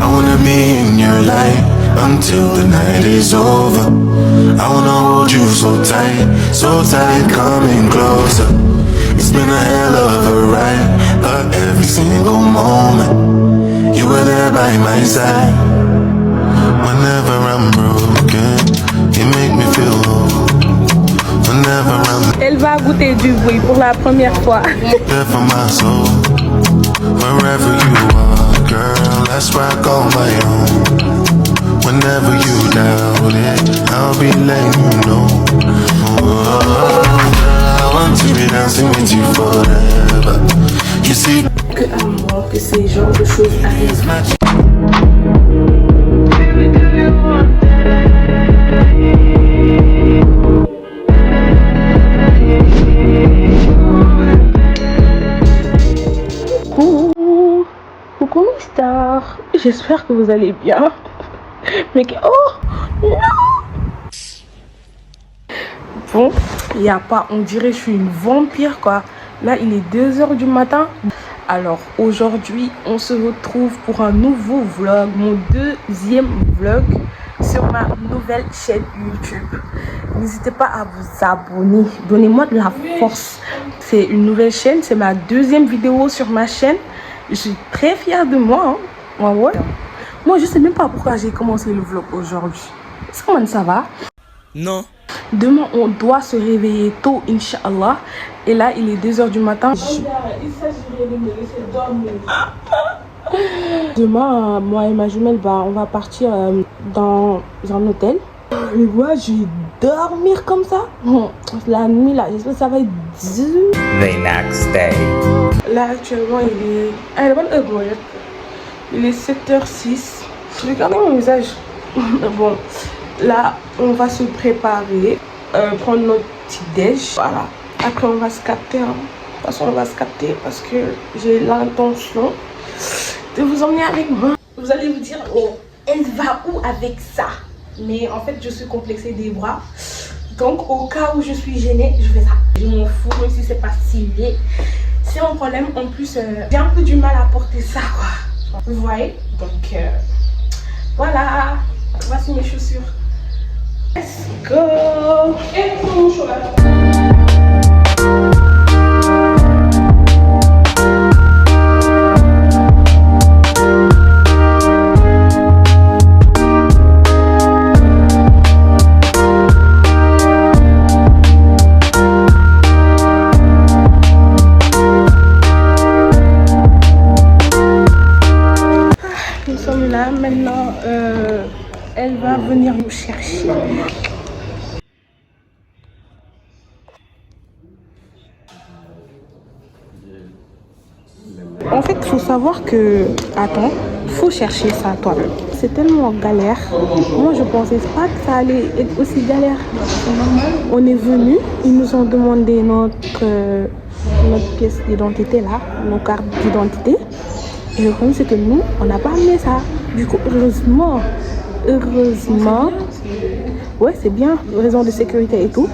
I wanna be in your light until the night is over. I wanna hold you so tight, coming closer. It's been a hell of a ride, but every single moment you were there by my side. Whenever I'm broken, you make me feel whole. Whenever I'm Elle va goûter du bruit pour la première fois. there for my soul. Wherever you are, girl, that's where I call my own. Whenever you doubt it, I'll be letting you know. Oh, I want to be dancing with you forever. You see, Que à moi que ces genres de choses arrivent. Coucou mes stars, j'espère que vous allez bien. Mais que... Oh non. Bon, il n'y a pas, on dirait que je suis une vampire quoi. Là il est 2h du matin. Alors aujourd'hui on se retrouve pour un nouveau vlog, mon deuxième vlog sur ma nouvelle chaîne YouTube. N'hésitez pas à vous abonner, donnez-moi de la force. C'est une nouvelle chaîne, c'est ma deuxième vidéo sur ma chaîne. Je suis très fière de moi, hein. Ouais. Moi je sais même pas pourquoi j'ai commencé le vlog aujourd'hui. Comment ça va? Non. Demain on doit se réveiller tôt, Inch'Allah. Et là il est 2h du matin. Il s'agirait de me laisser dormir. Demain, moi et ma jumelle, on va partir dans un hôtel. Et moi, je vais dormir comme ça. La nuit, là, j'espère que ça va être dur. The next day. Là, actuellement, il est 7h06. Regardez mon visage. Bon, là, on va se préparer, prendre notre petit déj. Voilà. Après, on va se capter. Hein. De toute façon, on va se capter parce que j'ai l'intention de vous emmener avec moi. Vous allez vous dire, oh, elle va où avec ça? Mais en fait, je suis complexée des bras. Donc, au cas où je suis gênée, je fais ça. Je m'en fous, même si c'est pas stylé. C'est mon problème. En plus, j'ai un peu du mal à porter ça, quoi. Vous voyez? Donc, voilà. Voici mes chaussures. Let's go! Et pour mon choix. Maintenant, elle va venir nous chercher. En fait, il faut savoir que... Attends, il faut chercher ça toi-même. C'est tellement galère. Moi, je pensais pas que ça allait être aussi galère. On est venu, ils nous ont demandé notre pièce d'identité là, nos cartes d'identité. Et le problème, c'est que nous, on n'a pas amené ça. Du coup, heureusement, ouais, c'est bien, raison de sécurité et tout.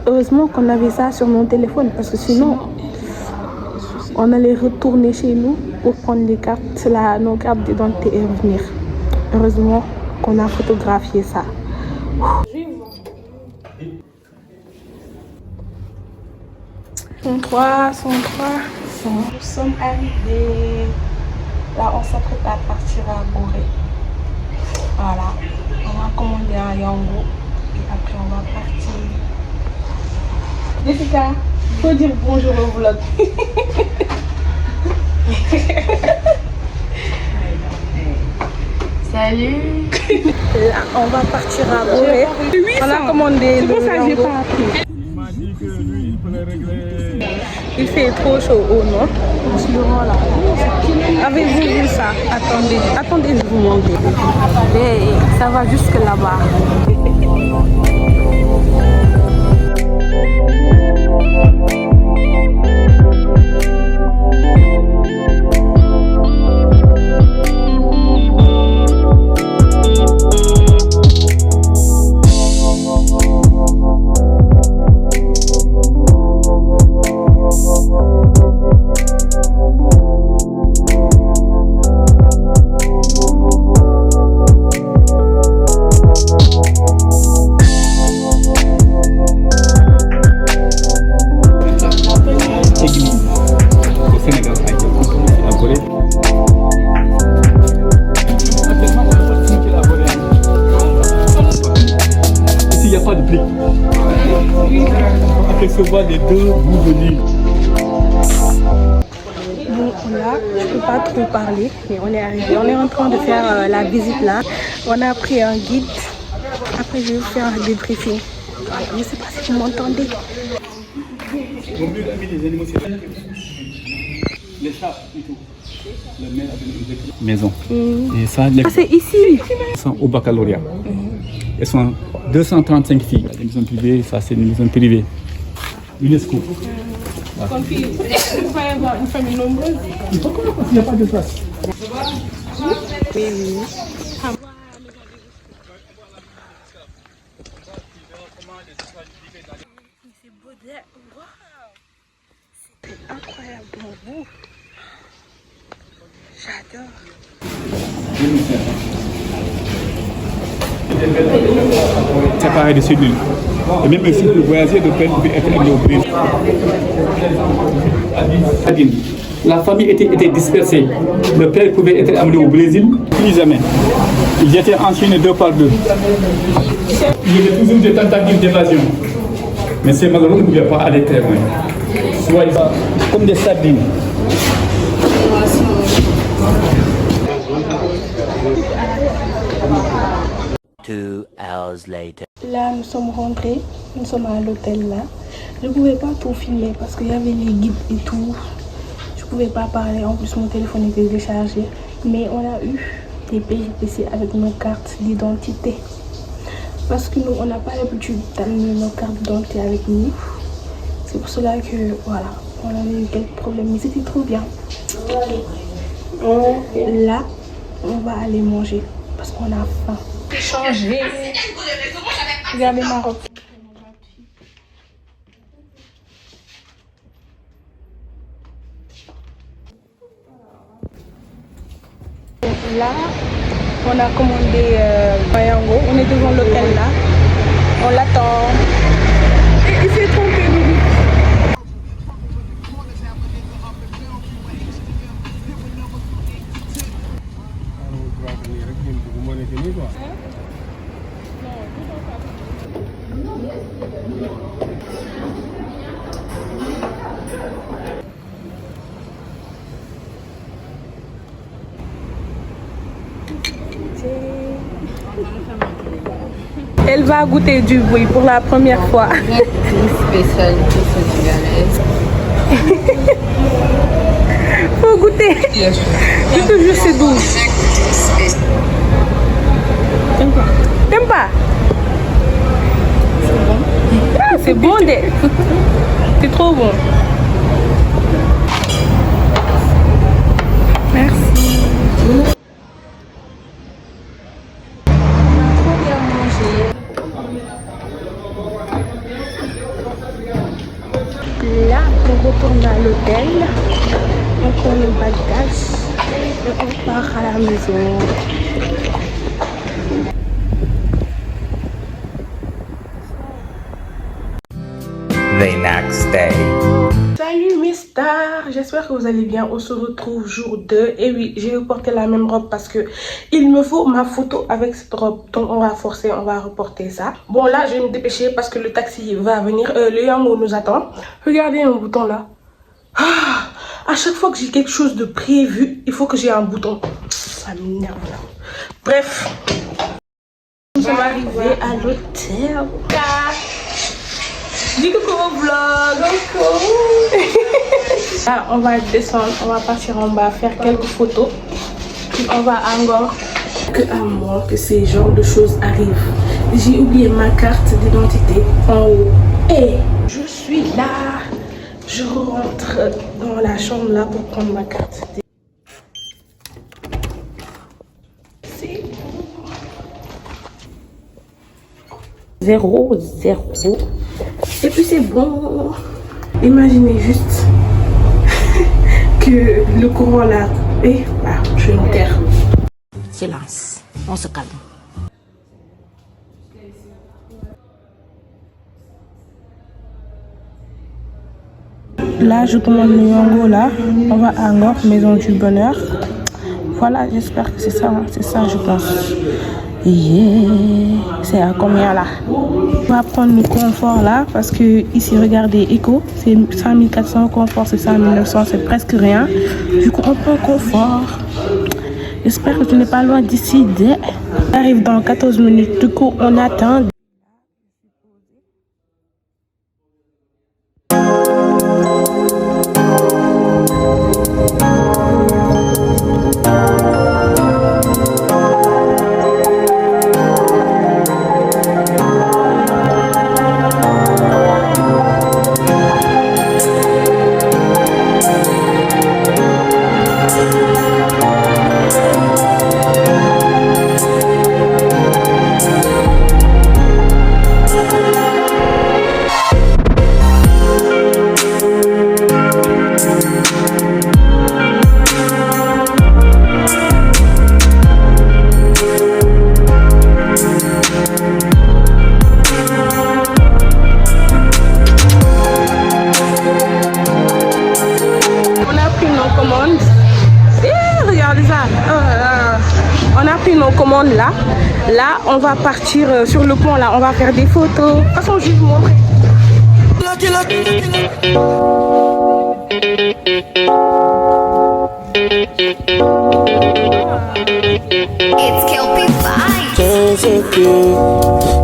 Heureusement qu'on avait ça sur mon téléphone, parce que sinon, on allait retourner chez nous pour prendre les cartes, nos cartes d'identité et revenir. Heureusement qu'on a photographié ça. Son 3. Nous sommes arrivés. Là, on s'apprête à partir à Gorée. Voilà. On va commander un Yango. Et après, on va partir. Jessica, il faut dire bonjour au vlog. Salut. Là, on va partir à Gorée. On a commandé le Yango. Il m'a dit que lui, il peut les régler. Il fait trop chaud au nord. Avez-vous vu ça? Attendez, je vous montre. Et ça va jusque là-bas. apercevoir les deux bouts de l'île. Bon, là, je peux pas trop parler, mais on est arrivé. On est en train de faire la visite là. On a pris un guide. Après, je vais vous faire un débriefing. Je ne sais pas si vous m'entendez. Au mieux d'amis des animaux, c'est les chats et tout. Le maire a donné une maison. Et ça, les... Ah, c'est ici. sont au baccalauréat. Elles sont 235 filles. Les maisons privées, ça c'est une maison privée. UNESCO. Comme il va y avoir une famille nombreuse. Il faut comment parce qu'il n'y a pas de place. Oui, oui. C'est beau d'air. Waouh! C'est incroyable pour vous. J'adore. Séparé de cellules. Et même si vous voyagez, le père pouvait être amené au Brésil. La famille était dispersée. Le père pouvait être amené au Brésil, plus jamais. Ils étaient enchaînés deux par deux. Il y avait toujours des tentatives d'évasion. Mais ces malheureux ne pouvaient pas aller très loin. Soit ils sont comme des sardines. Là, nous sommes rentrés, nous sommes à l'hôtel là. Je ne pouvais pas tout filmer parce qu'il y avait les guides et tout. Je ne pouvais pas parler, en plus mon téléphone était déchargé. Mais on a eu des péripéties avec nos cartes d'identité. Parce que nous, on n'a pas l'habitude d'amener nos cartes d'identité avec nous. C'est pour cela que, voilà, on avait eu quelques problèmes. Mais c'était trop bien. Là, on va aller manger parce qu'on a faim. Changer. Regardez ma robe. Là, on a commandé Mayango. On est devant l'hôtel là. On l'attend. Et il s'est trompé, Bibi. Elle va goûter du bruit pour la première fois. Spécialité sénégalaise. Faut goûter. Je te jure, c'est doux. T'aimes pas? Ah, c'est bon, c'est trop bon. Merci. Là, on retourne à l'hôtel, on prend nos bagages et on part à la maison. The next day. Salut mes stars, j'espère que vous allez bien. On se retrouve jour 2. Et oui, j'ai reporté la même robe parce que il me faut ma photo avec cette robe. Donc on va forcer, on va reporter ça. Bon là, je vais me dépêcher parce que le taxi va venir. Le Yango nous attend. Regardez un bouton là. À chaque fois que j'ai quelque chose de prévu, il faut que j'ai un bouton. Ça m'énerve là. Bref, nous sommes arrivés à l'hôtel. Dis coucou au vlog. Là, on va descendre, on va partir en bas, faire quelques photos. Puis on va encore. Que à moi que ces genres de choses arrivent. J'ai oublié ma carte d'identité en haut. Et je suis là. Je rentre dans la chambre là pour prendre ma carte. C'est 0, 0. Et puis c'est bon. Imaginez juste que le courant là. Et bah, je vais me taire. Silence, on se calme. Là, je commande le Yango là. On va à Ngor, maison du bonheur. Voilà, j'espère que c'est ça, je pense. Yeah. C'est à combien là? On va prendre le confort là parce que ici regardez Eco c'est 5400, confort c'est 5900, c'est presque rien. Du coup on prend confort. J'espère que tu n'es pas loin d'ici. On arrive dans 14 minutes. Du coup on attend. On a pris nos commandes là. Là, on va partir sur le pont là. On va faire des photos. De toute façon, je vais vous montrer. It's Kelpie Vibes. Jones so cute,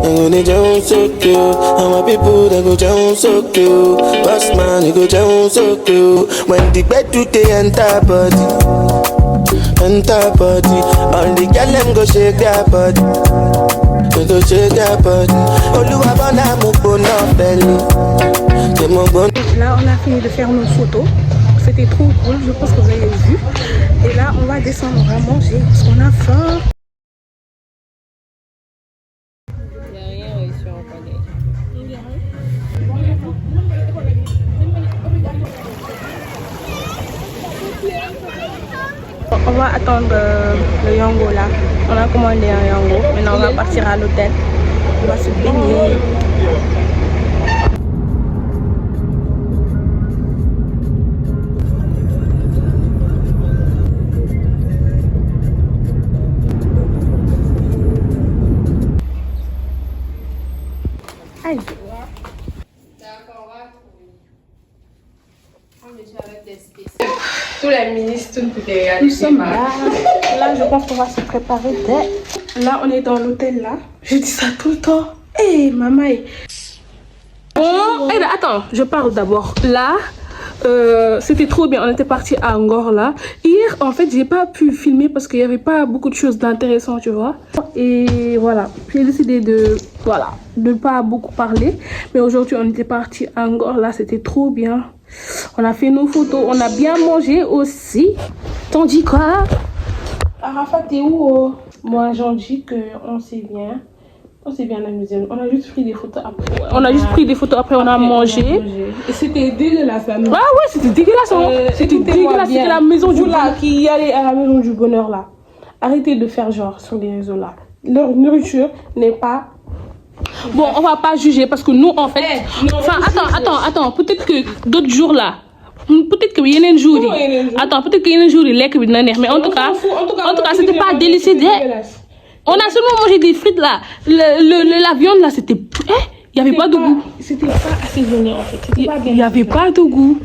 and when they Jones so cute, and my people they go Jones so cute. Boss man, you go Jones so cute. When the bed do they enter body, all the girl them go shake their body, they go shake their body. Oluwa bona mo bona belly, they mo bona. Là, on a fini de faire nos photos. C'était trop cool, je pense que vous avez vu. Et là, on va descendre, on va manger parce qu'on a faim. On va attendre le Yango là. On a commandé un Yango. Maintenant, on va partir à l'hôtel. On va se baigner. Aïe. Tous les ministres, tout est Nous sommes là. Là, je pense qu'on va se préparer. Là, on est dans l'hôtel là. Je dis ça tout le temps. Hé, maman. Bon, attends, je parle d'abord. Là, c'était trop bien. On était parti à Angor là. Hier, en fait, j'ai pas pu filmer parce qu'il y avait pas beaucoup de choses d'intéressant, tu vois. Et voilà, j'ai décidé de ne pas beaucoup parler. Mais aujourd'hui, on était parti à Angor là. C'était trop bien. On a fait nos photos, on a bien mangé aussi. T'en dis quoi? Arafat, t'es où? Moi, j'en dis qu'on s'est bien. On s'est bien amusé. On a juste pris des photos après. On a juste pris des photos après, on a mangé. Et c'était dégueulasse la maison. Ah ouais, c'était dégueulasse. C'était dégueulasse. C'était la maison du bonheur. Qui allait à la maison du bonheur là. Arrêtez de faire genre sur les réseaux là. Leur nourriture n'est pas... Bon, on va pas juger parce que nous en fait... Enfin, attends. Peut-être que d'autres jours là... Peut-être qu'il y a un jour. Attends, peut-être qu'il y a un jour mais en tout cas, c'était pas délicieux. On a seulement mangé des frites là. La viande là, c'était... Il n'y avait pas de goût. C'était pas assaisonné en fait. Il n'y avait pas de goût.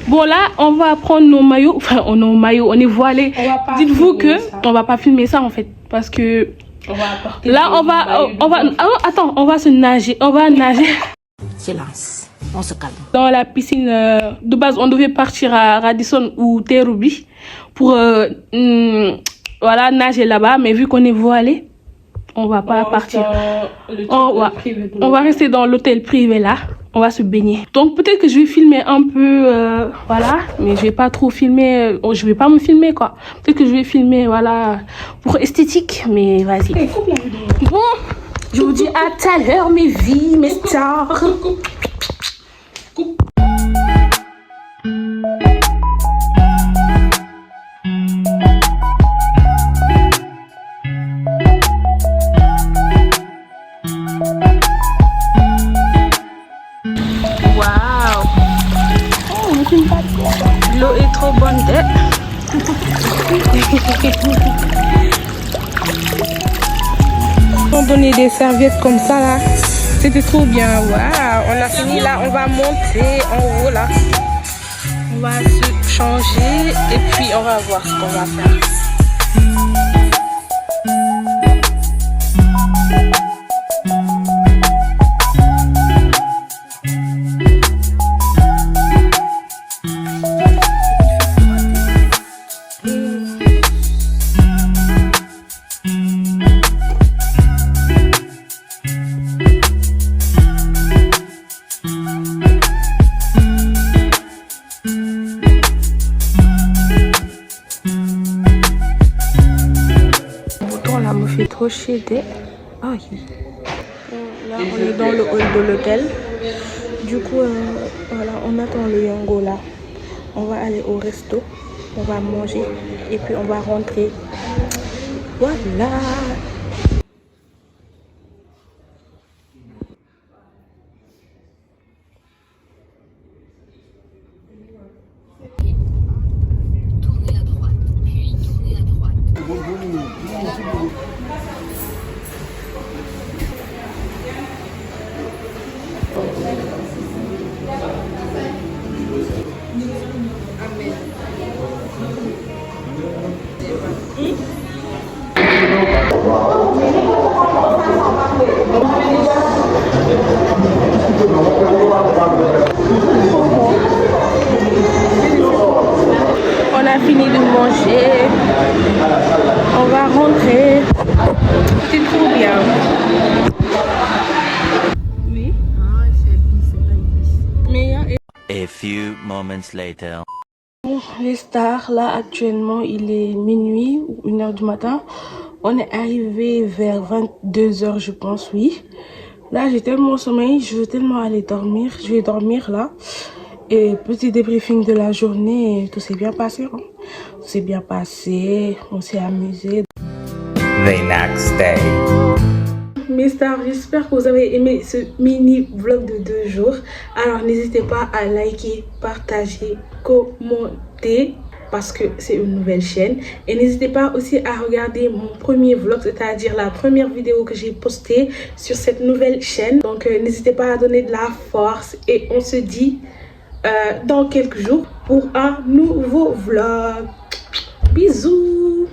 Bon là, on va prendre nos maillots. Enfin, on est voilés. Dites-vous que on va pas filmer ça en fait. Parce que... Là, on va se nager. On va nager. Silence. On se calme. Dans la piscine de base, on devait partir à Radisson ou Terre-Roubaix pour nager là-bas. Mais vu qu'on est voilé, on va pas partir. On va rester dans l'hôtel privé là. On va se baigner. Donc peut-être que je vais filmer un peu, mais je vais pas trop filmer. Je vais pas me filmer quoi. Peut-être que je vais filmer, pour esthétique. Mais vas-y. Bon, je vous dis à tout à l'heure mes vies, mes stars. L'eau est trop bonne. donné des serviettes comme ça là. C'était trop bien. Waouh, on a fini là. On va monter en haut là. On va se changer et puis on va voir ce qu'on va faire. Là me fait trop chier. Ah oui. Là on est dans le hall de l'hôtel. Du coup voilà, on attend le Yango là. On va aller au resto, on va manger et puis on va rentrer. Voilà. Tournez à droite, puis tournez à droite. On a fini de manger. On va rentrer. C'est trop bien. Oui. Mais A few moments later. les stars, là actuellement il est minuit ou 1h du matin. On est arrivé vers 22h je pense, oui. Là j'ai tellement sommeil, je veux tellement aller dormir. Je vais dormir là. Et petit débriefing de la journée, tout s'est bien passé. Hein? Tout s'est bien passé, on s'est amusé. The next day. Mes stars, j'espère que vous avez aimé ce mini vlog de 2 jours. Alors n'hésitez pas à liker, partager, commenter parce que c'est une nouvelle chaîne. Et n'hésitez pas aussi à regarder mon premier vlog, c'est-à-dire la première vidéo que j'ai postée sur cette nouvelle chaîne. Donc n'hésitez pas à donner de la force et on se dit dans quelques jours pour un nouveau vlog. Bisous.